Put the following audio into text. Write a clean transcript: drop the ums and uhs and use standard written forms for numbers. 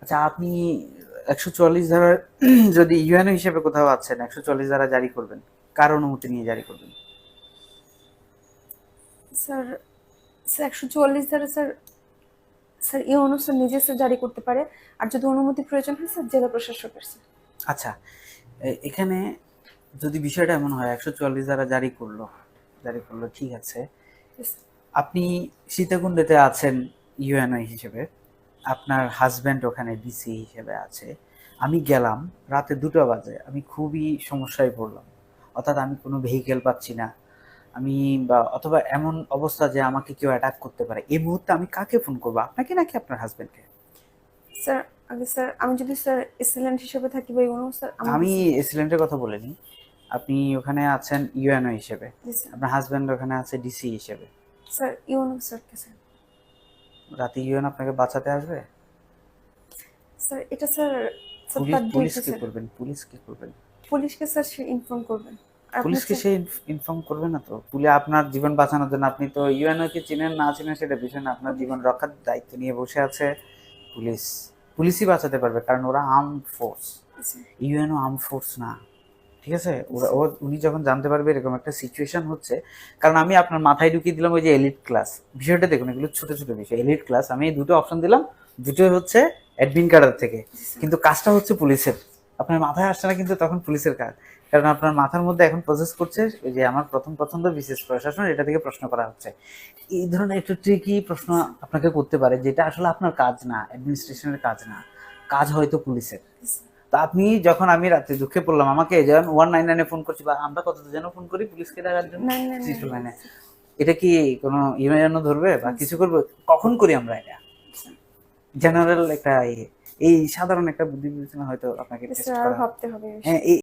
আচ্ছা, আপনি 144 ধারার যদি ইউএনও হিসেবে কোথাও আছেন, 144 ধারা জারি করবেন, কার অনুমতি নিয়ে জারি করবেন? স্যার, 144 ধারা স্যার, ইউনো স্যার নিজে স্যার জারি করতে পারে। আর যদি অনুমতি প্রয়োজন হয় স্যার জেলা প্রশাসকের স্যার। আচ্ছা, এখানে যদি বিষয়টা এমন হয় 144 ধারা জারি করলো, ঠিক আছে। Yes, আপনি সীতাকুণ্ডেতে আছেন ইউএনও হিসেবে, আপনার হাজব্যান্ড ওখানে ডিসি হিসেবে আছে। আমি গেলাম, রাতে 2টা বাজে, আমি খুবই সমস্যায় পড়লাম। অর্থাৎ আমি কোনো ভেহিকেল পাচ্ছি না, আমি বা অথবা এমন অবস্থা যে আমাকে কেউ অ্যাটাক করতে পারে। এই মুহূর্তে আমি কাকে ফোন করবো, আপনাকে নাকি আপনার হাজব্যান্ডকে? স্যার আগে স্যার আমি যদি স্যার এসিলেন্ট হিসেবে থাকি বা ইউনো স্যার আমাকে আমি স্যার। এসিলেন্টের কথা বলিনি, আপনি ওখানে আছেন ইউএনও হিসেবে, জি স্যার। আপনার হাজব্যান্ড ওখানে আছে ডিসি হিসেবে। স্যার ইউনো স্যারকে স্যার। রাতে ইউএন আপনাকে বাঁচাতে আসবে? স্যার এটা স্যার, স্যার পুলিশ তার পুলিশ ডিউটি কি স্যার। করবেন, পুলিশ কি করবেন? পুলিশকে স্যার সে ইনফর্ম করবেন। আর আপনার পুলিশকে স্যার। সে ইনফর্ম করবে না তো? পুলিশ আপনার জীবন বাঁচানোর জন্য, আপনি তো ইউএনও কে চিনেন না চিনেন সেটা বিষয় না, আপনার পুলিশ। জীবন রক্ষার দায়িত্ব নিয়ে বসে আছে পুলিশ। পুলিশই বাঁচাতে পারবে, কারণ ওরা আর্ম ফোর্স। আচ্ছা। ইউএনও আর্ম ফোর্স না, ঠিক আছে? ওরা আচ্ছা। উনি যখন জানতে পারবে এরকম একটা সিচুয়েশন হচ্ছে, কারণ আমি আপনার মাথায় ঢুকিয়ে দিলাম ওই যে এলিট ক্লাস বিষয়টা, দেখুন এগুলো ছোট ছোট বিষয়। এলিট ক্লাস, আমি এই দুটো অপশন দিলাম, দুটোই হচ্ছে অ্যাডমিন কার্ডার থেকে, জি স্যার। কিন্তু কাজটা হচ্ছে পুলিশের। আপনার মাথায় আসছে না কিন্তু তখন পুলিশের কাজ, কারণ আপনার মাথার মধ্যে এখন প্রসেস করছে ওই যে আমার প্রথম পছন্দ বিশেষ প্রশাসন, এটা থেকে প্রশ্ন করা হচ্ছে। এই ধরনের একটু ট্রিকি প্রশ্ন আপনাকে করতে পারে, যেটা আসলে আপনার কাজ না, অ্যাডমিনিস্ট্রেশনের কাজ না, কাজ হয়তো পুলিশের। জি স্যার। তা আপনি যখন, আমি রাতে দুঃখে পড়লাম, আমাকে যেমন 199-এ ফোন করছি, বা আমরা কত যেন ফোন করি পুলিশকে ডাকার জন্য, নাইন নাইন নাইন 309-এ, এটা কি কোনো ইউনিয়ন ধরবে বা কিছু করবে? কখন করি আমরা এটা? স্যার। জেনারেল একটা এই সাধারণ একটা বুদ্ধি বিবেচনা হয়তো আপনাকে টেস্ট স্যার আরো করা। ভাবতে হবে এই হ্যাঁ, বিষয়ে।